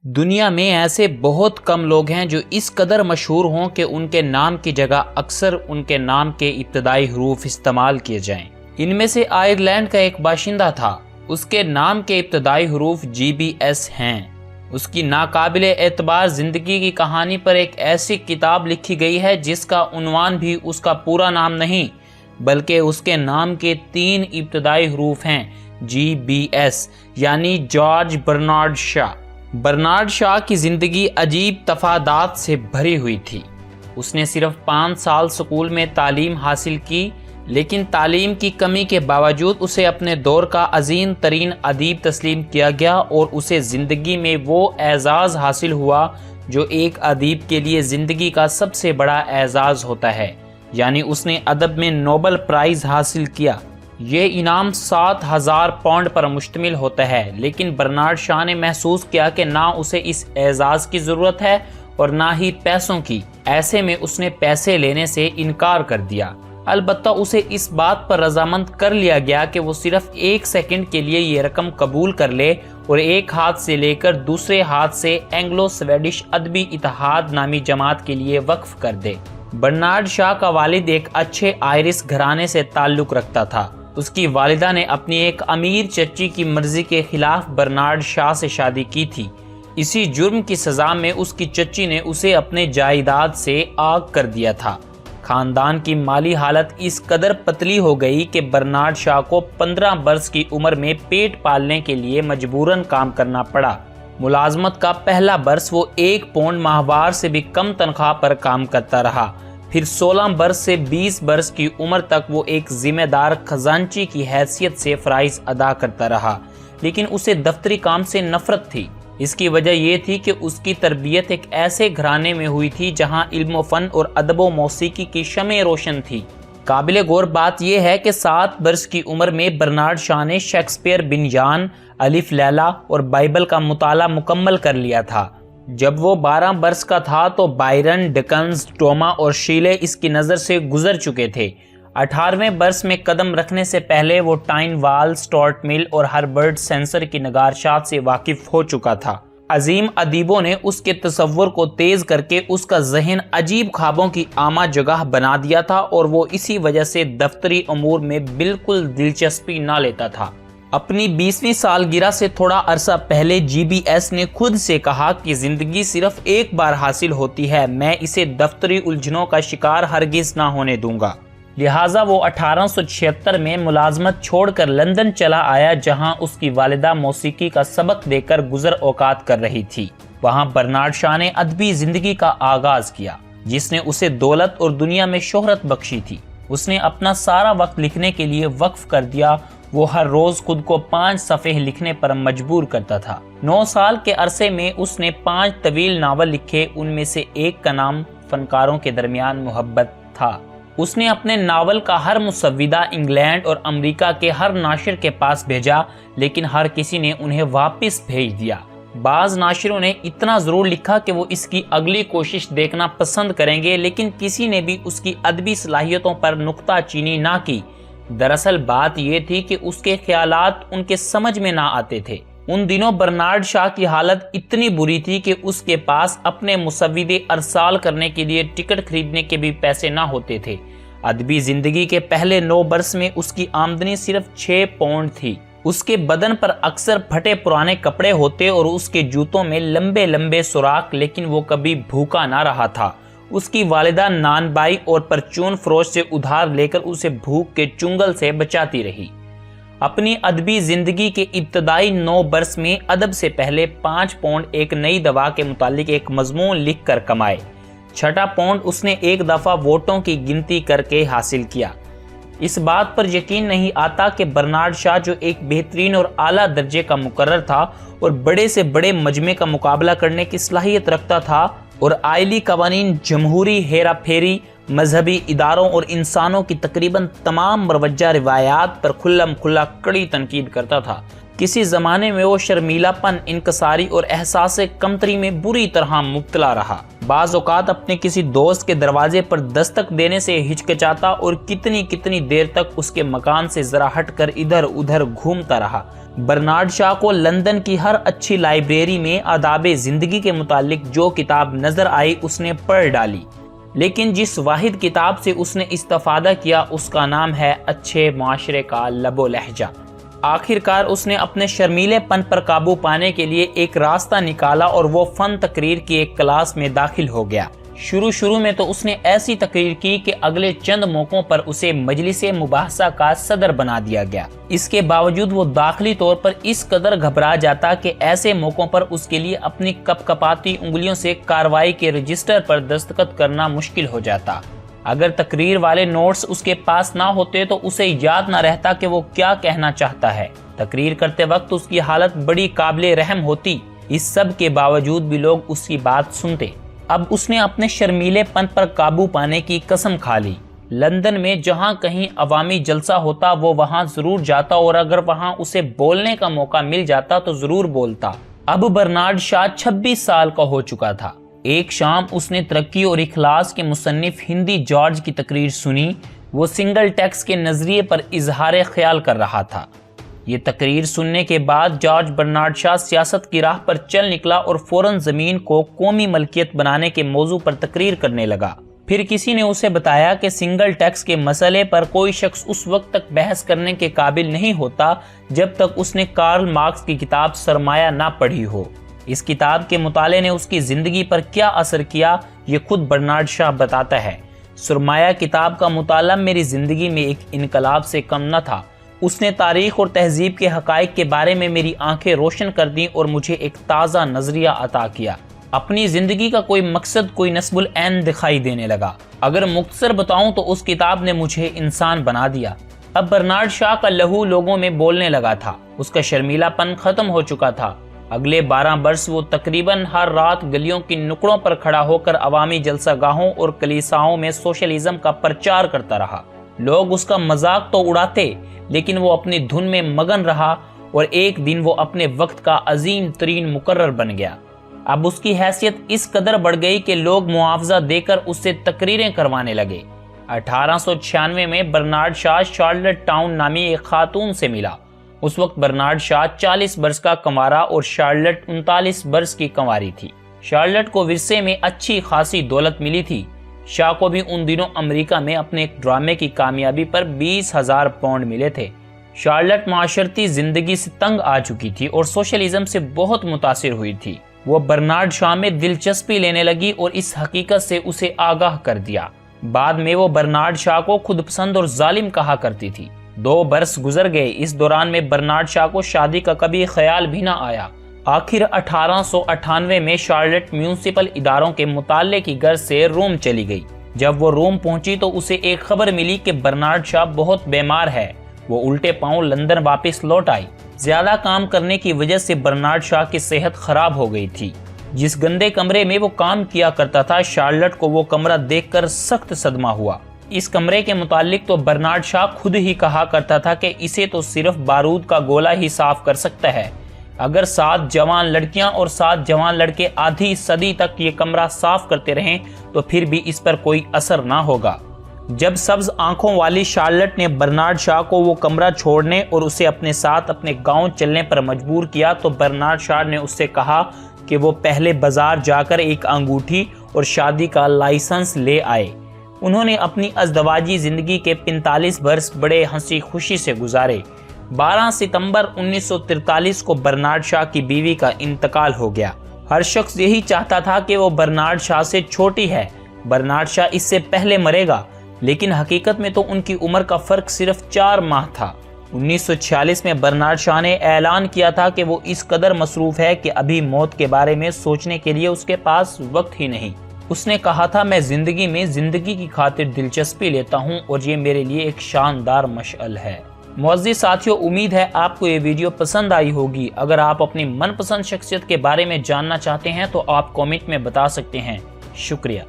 دنیا میں ایسے بہت کم لوگ ہیں جو اس قدر مشہور ہوں کہ ان کے نام کی جگہ اکثر ان کے نام کے ابتدائی حروف استعمال کیے جائیں۔ ان میں سے آئرلینڈ کا ایک باشندہ تھا، اس کے نام کے ابتدائی حروف GBS ہیں۔ اس کی ناقابل اعتبار زندگی کی کہانی پر ایک ایسی کتاب لکھی گئی ہے جس کا عنوان بھی اس کا پورا نام نہیں بلکہ اس کے نام کے 3 ابتدائی حروف ہیں GBS، یعنی جارج برنارڈ شاہ۔ برنارڈ شاہ کی زندگی عجیب تفادات سے بھری ہوئی تھی۔ اس نے صرف 5 سال سکول میں تعلیم حاصل کی، لیکن تعلیم کی کمی کے باوجود اسے اپنے دور کا عظیم ترین ادیب تسلیم کیا گیا اور اسے زندگی میں وہ اعزاز حاصل ہوا جو ایک ادیب کے لیے زندگی کا سب سے بڑا اعزاز ہوتا ہے، یعنی اس نے ادب میں نوبل پرائز حاصل کیا۔ یہ انعام 7,000 پاؤنڈ پر مشتمل ہوتا ہے، لیکن برنارڈ شاہ نے محسوس کیا کہ نہ اسے اس اعزاز کی ضرورت ہے اور نہ ہی پیسوں کی۔ ایسے میں اس نے پیسے لینے سے انکار کر دیا۔ البتہ اسے اس بات پر رضامند کر لیا گیا کہ وہ صرف 1 سیکنڈ کے لیے یہ رقم قبول کر لے اور ایک ہاتھ سے لے کر دوسرے ہاتھ سے اینگلو سویڈش ادبی اتحاد نامی جماعت کے لیے وقف کر دے۔ برنارڈ شاہ کا والد ایک اچھے آئرش گھرانے سے تعلق رکھتا تھا۔ اس کی والدہ نے اپنی ایک امیر چچی کی مرضی کے خلاف برنارڈ شاہ سے شادی کی تھی۔ اسی جرم کی سزا میں اس کی چچی نے اسے اپنے جائیداد سے آگ کر دیا تھا۔ خاندان کی مالی حالت اس قدر پتلی ہو گئی کہ برنارڈ شاہ کو 15 برس کی عمر میں پیٹ پالنے کے لیے مجبوراً کام کرنا پڑا۔ ملازمت کا پہلا برس وہ 1 پاؤنڈ ماہوار سے بھی کم تنخواہ پر کام کرتا رہا۔ پھر 16 برس سے 20 برس کی عمر تک وہ ایک ذمہ دار خزانچی کی حیثیت سے فرائض ادا کرتا رہا، لیکن اسے دفتری کام سے نفرت تھی۔ اس کی وجہ یہ تھی کہ اس کی تربیت ایک ایسے گھرانے میں ہوئی تھی جہاں علم و فن اور ادب و موسیقی کی شمع روشن تھی۔ قابل غور بات یہ ہے کہ 7 برس کی عمر میں برنارڈ شاہ نے شیکسپیئر، بنیان، الف لیلا اور بائبل کا مطالعہ مکمل کر لیا تھا۔ جب وہ 12 برس کا تھا تو بائرن، ڈکنز، ٹوما اور شیلے اس کی نظر سے گزر چکے تھے۔ 18ویں برس میں قدم رکھنے سے پہلے وہ ٹائن وال، سٹورٹ مل اور ہربرٹ سینسر کی نگارشات سے واقف ہو چکا تھا۔ عظیم ادیبوں نے اس کے تصور کو تیز کر کے اس کا ذہن عجیب خوابوں کی آمہ جگہ بنا دیا تھا اور وہ اسی وجہ سے دفتری امور میں بالکل دلچسپی نہ لیتا تھا۔ اپنی 20ویں سالگرہ سے تھوڑا عرصہ پہلے GBS نے خود سے کہا کہ زندگی صرف ایک بار حاصل ہوتی ہے، میں اسے دفتری الجھنوں کا شکار ہرگز نہ ہونے دوں گا۔ لہٰذا وہ 1876 میں ملازمت چھوڑ کر لندن چلا آیا، جہاں اس کی والدہ موسیقی کا سبق دے کر گزر اوقات کر رہی تھی۔ وہاں برنارڈ شاہ نے ادبی زندگی کا آغاز کیا، جس نے اسے دولت اور دنیا میں شہرت بخشی تھی۔ اس نے اپنا سارا وقت لکھنے کے لیے وقف کر دیا۔ وہ ہر روز خود کو 5 صفحے لکھنے پر مجبور کرتا تھا۔ 9 سال کے عرصے میں اس نے 5 طویل ناول لکھے، ان میں سے ایک کا نام فنکاروں کے درمیان محبت تھا۔ اس نے اپنے ناول کا ہر مسودہ انگلینڈ اور امریکہ کے ہر ناشر کے پاس بھیجا، لیکن ہر کسی نے انہیں واپس بھیج دیا۔ بعض ناشروں نے اتنا ضرور لکھا کہ وہ اس کی اگلی کوشش دیکھنا پسند کریں گے، لیکن کسی نے بھی اس کی ادبی صلاحیتوں پر نکتہ چینی نہ کی۔ دراصل بات یہ تھی کہ اس کے خیالات ان کے سمجھ میں نہ آتے تھے۔ ان دنوں برنارڈ شاہ کی حالت اتنی بری تھی کہ اس کے پاس اپنے مسودے ارسال کرنے کے لیے ٹکٹ خریدنے کے بھی پیسے نہ ہوتے تھے۔ ادبی زندگی کے پہلے 9 برس میں اس کی آمدنی صرف 6 پاؤنڈ تھی۔ اس کے بدن پر اکثر پھٹے پرانے کپڑے ہوتے اور اس کے جوتوں میں لمبے لمبے سوراخ، لیکن وہ کبھی بھوکا نہ رہا تھا۔ اس کی والدہ نان بائی اور پرچون فروش سے ادھار لے کر اسے بھوک کے چنگل سے بچاتی رہی۔ اپنی ادبی زندگی کے ابتدائی 9 برس میں ادب سے پہلے 5 پاؤنڈ ایک نئی دوا کے متعلق ایک مضمون لکھ کر کمائے۔ 6 پاؤنڈ اس نے ایک دفعہ ووٹوں کی گنتی کر کے حاصل کیا۔ اس بات پر یقین نہیں آتا کہ برنارڈ شاہ جو ایک بہترین اور اعلیٰ درجے کا مقرر تھا اور بڑے سے بڑے مجمع کا مقابلہ کرنے کی صلاحیت رکھتا تھا اور آئلی قوانین، جمہوری ہیرا پھیری، مذہبی اداروں اور انسانوں کی تقریباً تمام مروجہ روایات پر کھلم کھلا کڑی تنقید کرتا تھا، کسی زمانے میں وہ شرمیلا پن، انکساری اور احساس کمتری میں بری طرح مبتلا رہا۔ بعض اوقات اپنے کسی دوست کے دروازے پر دستک دینے سے ہچکچاتا اور کتنی دیر تک اس کے مکان سے ذرا ہٹ کر ادھر ادھر گھومتا رہا۔ برنارڈ شاہ کو لندن کی ہر اچھی لائبریری میں آداب زندگی کے متعلق جو کتاب نظر آئی اس نے پڑھ ڈالی، لیکن جس واحد کتاب سے اس نے استفادہ کیا اس کا نام ہے اچھے معاشرے کا لب و لہجہ۔ آخر کار اس نے اپنے شرمیلے پن پر قابو پانے کے لیے ایک راستہ نکالا اور وہ فن تقریر کی ایک کلاس میں داخل ہو گیا۔ شروع میں تو اس نے ایسی تقریر کی کہ اگلے چند موقعوں پر اسے مجلس مباحثہ کا صدر بنا دیا گیا۔ اس کے باوجود وہ داخلی طور پر اس قدر گھبرا جاتا کہ ایسے موقعوں پر اس کے لیے اپنی کپکپاتی انگلیوں سے کارروائی کے رجسٹر پر دستخط کرنا مشکل ہو جاتا۔ اگر تقریر والے نوٹس اس کے پاس نہ ہوتے تو اسے یاد نہ رہتا کہ وہ کیا کہنا چاہتا ہے۔ تقریر کرتے وقت اس کی حالت بڑی قابل رحم ہوتی، اس سب کے باوجود بھی لوگ اس کی بات سنتے۔ اب اس نے اپنے شرمیلے پن پر قابو پانے کی قسم کھا لی۔ لندن میں جہاں کہیں عوامی جلسہ ہوتا وہ وہاں ضرور جاتا اور اگر وہاں اسے بولنے کا موقع مل جاتا تو ضرور بولتا۔ اب برنارڈ شاہ 26 سال کا ہو چکا تھا۔ ایک شام اس نے ترقی اور اخلاص کے مصنف ہندی جارج کی تقریر سنی۔ وہ سنگل ٹیکس کے نظریے پر اظہار خیال کر رہا تھا۔ یہ تقریر سننے کے بعد جارج برنارڈ شاہ سیاست کی راہ پر چل نکلا اور فوراً زمین کو قومی ملکیت بنانے کے موضوع پر تقریر کرنے لگا۔ پھر کسی نے اسے بتایا کہ سنگل ٹیکس کے مسئلے پر کوئی شخص اس وقت تک بحث کرنے کے قابل نہیں ہوتا جب تک اس نے کارل مارکس کی کتاب سرمایہ نہ پڑھی ہو۔ اس کتاب کے مطالعے نے اس کی زندگی پر کیا اثر کیا یہ خود برنارڈ شاہ بتاتا ہے۔ سرمایہ کتاب کا مطالعہ میری زندگی میں ایک انقلاب سے کم نہ تھا۔ اس نے تاریخ اور تہذیب کے حقائق کے بارے میں میری آنکھیں روشن کر دیں اور مجھے ایک تازہ نظریہ عطا کیا۔ اپنی زندگی کا کوئی مقصد، کوئی نصب العین دکھائی دینے لگا۔ اگر مختصر بتاؤں تو اس کتاب نے مجھے انسان بنا دیا۔ اب برنارڈ شاہ کا لہو لوگوں میں بولنے لگا تھا، اس کا شرمیلا پن ختم ہو چکا تھا۔ اگلے 12 برس وہ تقریباً ہر رات گلیوں کی نکڑوں پر کھڑا ہو کر عوامی جلسہ گاہوں اور کلیساؤں میں سوشلزم کا پرچار کرتا رہا۔ لوگ اس کا مذاق تو اڑاتے لیکن وہ اپنی دھن میں مگن رہا اور ایک دن وہ اپنے وقت کا عظیم ترین مقرر بن گیا۔ اب اس کی حیثیت اس قدر بڑھ گئی کہ لوگ معاوضہ دے کر اس سے تقریریں کروانے لگے۔ 1896 میں برنارڈ شاہ شارلٹ ٹاؤن نامی ایک خاتون سے ملا۔ اس وقت برنارڈ شاہ 40 برس کا کنوارا اور شارلٹ 39 برس کی کنواری تھی۔ شارلٹ کو ورثے میں اچھی خاصی دولت ملی تھی۔ شاہ کو بھی ان دنوں امریکہ میں اپنے ایک ڈرامے کی کامیابی پر 20,000 پاؤنڈ ملے تھے۔ شارلٹ معاشرتی زندگی سے تنگ آ چکی تھی اور سوشلزم سے بہت متاثر ہوئی تھی۔ وہ برنارڈ شاہ میں دلچسپی لینے لگی اور اس حقیقت سے اسے آگاہ کر دیا۔ بعد میں وہ برنارڈ شاہ کو خود پسند اور ظالم کہا کرتی تھی۔ 2 برس گزر گئے، اس دوران میں برنارڈ شاہ کو شادی کا کبھی خیال بھی نہ آیا۔ آخر 1898 میں شارلٹ میونسپل اداروں کے مطالعے کی غرض سے روم چلی گئی۔ جب وہ روم پہنچی تو اسے ایک خبر ملی کہ برنارڈ شاہ بہت بیمار ہے۔ وہ الٹے پاؤں لندن واپس لوٹ آئی۔ زیادہ کام کرنے کی وجہ سے برنارڈ شاہ کی صحت خراب ہو گئی تھی۔ جس گندے کمرے میں وہ کام کیا کرتا تھا، شارلٹ کو وہ کمرہ دیکھ کر سخت صدمہ ہوا۔ اس کمرے کے متعلق تو برنارڈ شاہ خود ہی کہا کرتا تھا کہ اسے تو صرف بارود کا گولہ ہی صاف کر سکتا ہے۔ اگر 7 جوان لڑکیاں اور 7 جوان لڑکے آدھی صدی تک یہ کمرہ صاف کرتے رہیں تو پھر بھی اس پر کوئی اثر نہ ہوگا۔ جب سبز آنکھوں والی شارلٹ نے برنارڈ شاہ کو وہ کمرہ چھوڑنے اور اسے اپنے ساتھ اپنے گاؤں چلنے پر مجبور کیا تو برنارڈ شاہ نے اس سے کہا کہ وہ پہلے بازار جا کر ایک انگوٹھی اور شادی کا لائسنس لے آئے۔ انہوں نے اپنی ازدواجی زندگی کے 45 برس بڑے ہنسی خوشی سے گزارے۔ 12 ستمبر 1943 کو برنارڈ شاہ کی بیوی کا انتقال ہو گیا۔ ہر شخص یہی چاہتا تھا کہ وہ برنارڈ شاہ سے چھوٹی ہے، برنارڈ شاہ اس سے پہلے مرے گا، لیکن حقیقت میں تو ان کی عمر کا فرق صرف 4 ماہ تھا۔ 1946 میں برنارڈ شاہ نے اعلان کیا تھا کہ وہ اس قدر مصروف ہے کہ ابھی موت کے بارے میں سوچنے کے لیے اس کے پاس وقت ہی نہیں۔ اس نے کہا تھا، میں زندگی کی خاطر دلچسپی لیتا ہوں اور یہ میرے لیے ایک شاندار مشعل ہے۔ معزز ساتھیو، امید ہے آپ کو یہ ویڈیو پسند آئی ہوگی۔ اگر آپ اپنی من پسند شخصیت کے بارے میں جاننا چاہتے ہیں تو آپ کامنٹ میں بتا سکتے ہیں۔ شکریہ۔